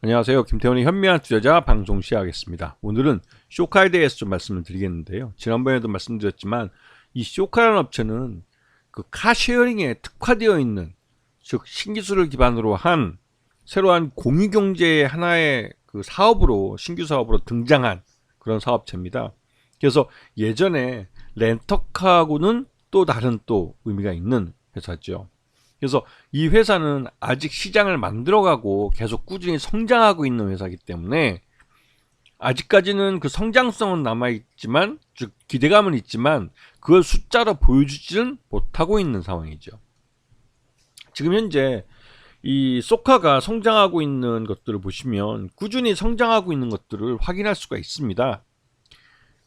안녕하세요. 김태훈의 현명한 투자자 방송 시작하겠습니다. 오늘은 쇼카에 대해서 좀 말씀을 드리겠는데요. 지난번에도 말씀드렸지만 이 쇼카라는 업체는 그 카쉐어링에 특화되어 있는, 즉 신기술을 기반으로 한 새로운 공유경제의 하나의 그 사업으로, 신규 사업으로 등장한 그런 사업체입니다. 그래서 예전에 렌터카하고는 또 다른 또 의미가 있는 회사죠. 그래서 이 회사는 아직 시장을 만들어가고 계속 꾸준히 성장하고 있는 회사이기 때문에 아직까지는 그 성장성은 남아있지만, 즉 기대감은 있지만 그걸 숫자로 보여주지는 못하고 있는 상황이죠. 지금 현재 이 소카가 성장하고 있는 것들을 보시면 꾸준히 성장하고 있는 것들을 확인할 수가 있습니다.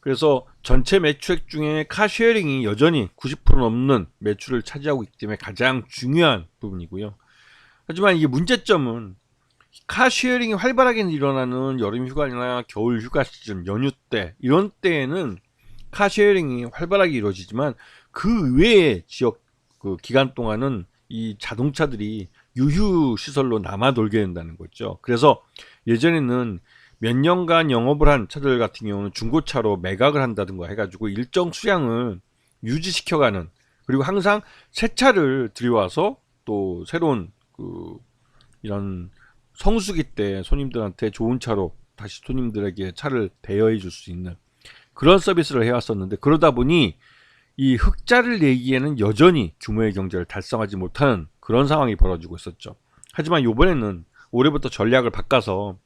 그래서 전체 매출액 중에 카쉐어링이 여전히 90% 넘는 매출을 차지하고 있기 때문에 가장 중요한 부분이고요. 하지만 이게 문제점은 카쉐어링이 활발하게 일어나는 여름 휴가나 겨울 휴가 시즌, 연휴 때, 이런 때에는 카쉐어링이 활발하게 이루어지지만 그 외의 지역 그 기간 동안은 이 자동차들이 유휴 시설로 남아 돌게 된다는 거죠. 그래서 예전에는 몇 년간 영업을 한 차들 같은 경우는 중고차로 매각을 한다든가 해가지고 일정 수량을 유지시켜가는, 그리고 항상 새 차를 들여와서 또 새로운 그 이런 성수기 때 손님들한테 좋은 차로 다시 손님들에게 차를 대여해 줄 수 있는 그런 서비스를 해왔었는데, 그러다 보니 이 흑자를 내기에는 여전히 규모의 경제를 달성하지 못하는 그런 상황이 벌어지고 있었죠. 하지만 이번에는 올해부터 전략을 바꿔서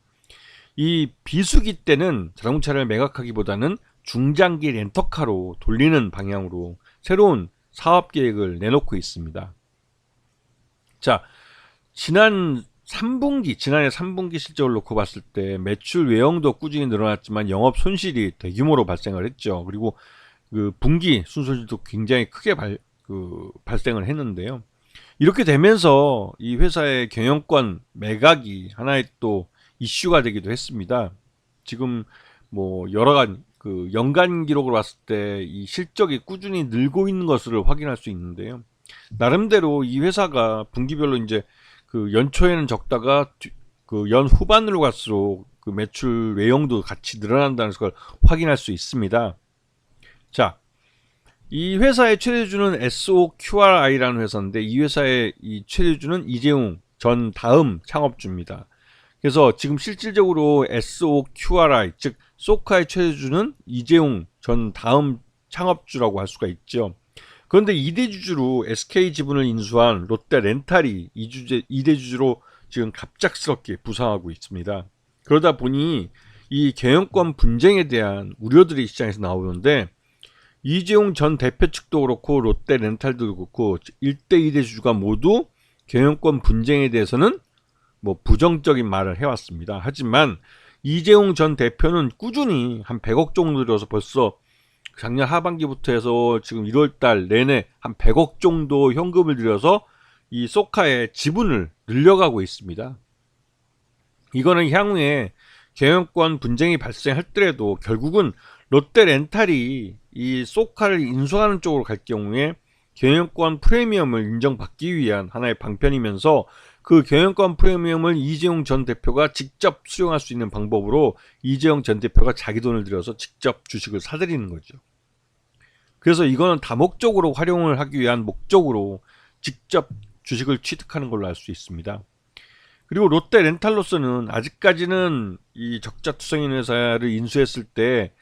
이 비수기 때는 자동차를 매각하기보다는 중장기 렌터카로 돌리는 방향으로 새로운 사업 계획을 내놓고 있습니다. 자, 지난해 3분기 실적을 놓고 봤을 때 매출 외형도 꾸준히 늘어났지만 영업 손실이 대규모로 발생을 했죠. 그리고 그 분기 순손실도 굉장히 크게 발생을 했는데요. 이렇게 되면서 이 회사의 경영권 매각이 하나의 또 이슈가 되기도 했습니다. 지금 뭐 여러간 그 연간 기록을 봤을 때 이 실적이 꾸준히 늘고 있는 것을 확인할 수 있는데요. 나름대로 이 회사가 분기별로 이제 그 연초에는 적다가 그 연 후반으로 갈수록 그 매출 외형도 같이 늘어난다는 걸 확인할 수 있습니다. 자, 이 회사의 최대주는 SOQRI라는 회사인데, 이 회사의 이 최대주는 이재용 전 다음 창업주입니다. 그래서 지금 실질적으로 SOQRI, 즉 소카의 최대주는 이재용 전 다음 창업주라고 할 수가 있죠. 그런데 2대 주주로 SK지분을 인수한 롯데렌탈이 2대 주주로 지금 갑작스럽게 부상하고 있습니다. 그러다 보니 이 경영권 분쟁에 대한 우려들이 시장에서 나오는데, 이재용 전 대표 측도 그렇고 롯데렌탈도 그렇고 1대 2대 주주가 모두 경영권 분쟁에 대해서는 뭐 부정적인 말을 해왔습니다. 하지만 이재용 전 대표는 꾸준히 한 100억 정도 들여서 벌써 작년 하반기부터 해서 지금 1월달 내내 한 100억 정도 현금을 들여서 이 소카의 지분을 늘려가고 있습니다. 이거는 향후에 경영권 분쟁이 발생할더라도 결국은 롯데렌탈이 이 소카를 인수하는 쪽으로 갈 경우에 경영권 프리미엄을 인정받기 위한 하나의 방편이면서, 그 경영권 프리미엄을 이재용 전 대표가 직접 수용할 수 있는 방법으로 이재용 전 대표가 자기 돈을 들여서 직접 주식을 사들이는 거죠. 그래서 이거는 다목적으로 활용을 하기 위한 목적으로 직접 주식을 취득하는 걸로 알 수 있습니다. 그리고 롯데렌탈로서는 아직까지는 이 적자투성인 회사를 인수했을 때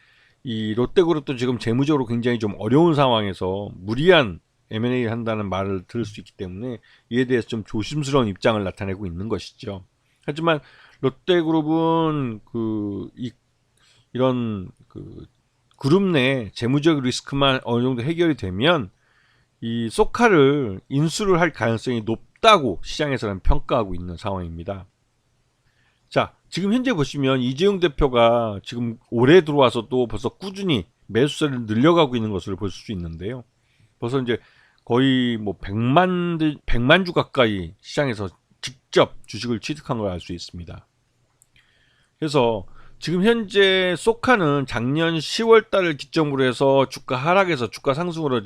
이 롯데그룹도 지금 재무적으로 굉장히 좀 어려운 상황에서 무리한 M&A 한다는 말을 들을 수 있기 때문에 이에 대해서 좀 조심스러운 입장을 나타내고 있는 것이죠. 하지만 롯데그룹은 이런 그룹 내 재무적 리스크만 어느 정도 해결이 되면 이 소카를 인수를 할 가능성이 높다고 시장에서는 평가하고 있는 상황입니다. 자, 지금 현재 보시면 이재용 대표가 지금 올해 들어와서도 벌써 꾸준히 매수세를 늘려가고 있는 것을 볼 수 있는데요. 벌써 이제 거의 뭐 100만 주 가까이 시장에서 직접 주식을 취득한 걸 알 수 있습니다. 그래서 지금 현재 소카는 작년 10월 달을 기점으로 해서 주가 하락에서 주가 상승으로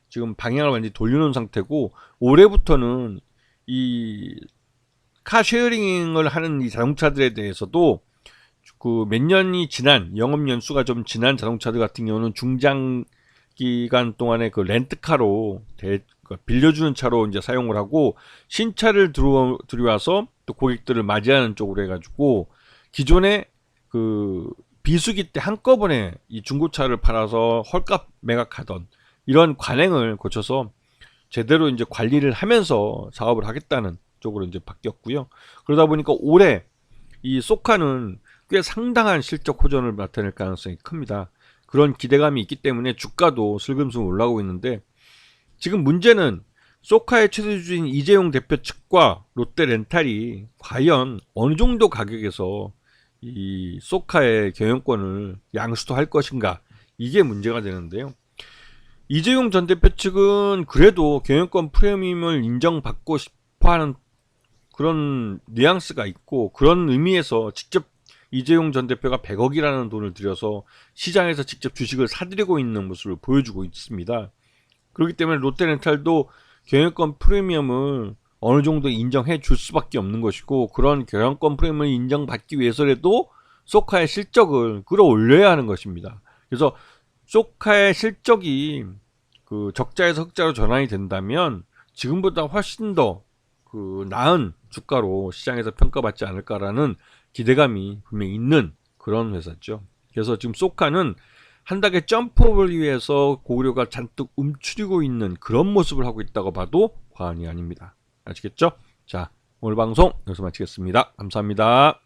지금 방향을 완전히 돌려놓은 상태고, 올해부터는 이 카쉐어링을 하는 이 자동차들에 대해서도 그 몇 년이 지난 영업 연수가 좀 지난 자동차들 같은 경우는 중장 기간 동안에 그 렌트카로 빌려주는 차로 이제 사용을 하고 신차를 들여와서 또 고객들을 맞이하는 쪽으로 해가지고 기존에 그 비수기 때 한꺼번에 이 중고차를 팔아서 헐값 매각하던 이런 관행을 고쳐서 제대로 이제 관리를 하면서 사업을 하겠다는 쪽으로 이제 바뀌었고요. 그러다 보니까 올해 이 쏘카는 꽤 상당한 실적 호전을 나타낼 가능성이 큽니다. 그런 기대감이 있기 때문에 주가도 슬금슬금 올라오고 있는데, 지금 문제는 쏘카의 최대주주인 이재용 대표 측과 롯데렌탈이 과연 어느 정도 가격에서 이 쏘카의 경영권을 양수도할 것인가, 이게 문제가 되는데요. 이재용 전 대표 측은 그래도 경영권 프리미엄을 인정받고 싶어하는 그런 뉘앙스가 있고, 그런 의미에서 직접 이재용 전 대표가 100억이라는 돈을 들여서 시장에서 직접 주식을 사들이고 있는 모습을 보여주고 있습니다. 그렇기 때문에 롯데렌탈도 경영권 프리미엄을 어느 정도 인정해 줄 수밖에 없는 것이고, 그런 경영권 프리미엄을 인정받기 위해서라도 쏘카의 실적을 끌어올려야 하는 것입니다. 그래서 쏘카의 실적이 그 적자에서 흑자로 전환이 된다면 지금보다 훨씬 더 그 나은 주가로 시장에서 평가받지 않을까라는 기대감이 분명히 있는 그런 회사죠. 그래서 지금 쏘카는 한 단계 점프업을 위해서 고구려가 잔뜩 움츠리고 있는 그런 모습을 하고 있다고 봐도 과언이 아닙니다. 아시겠죠? 자, 오늘 방송 여기서 마치겠습니다. 감사합니다.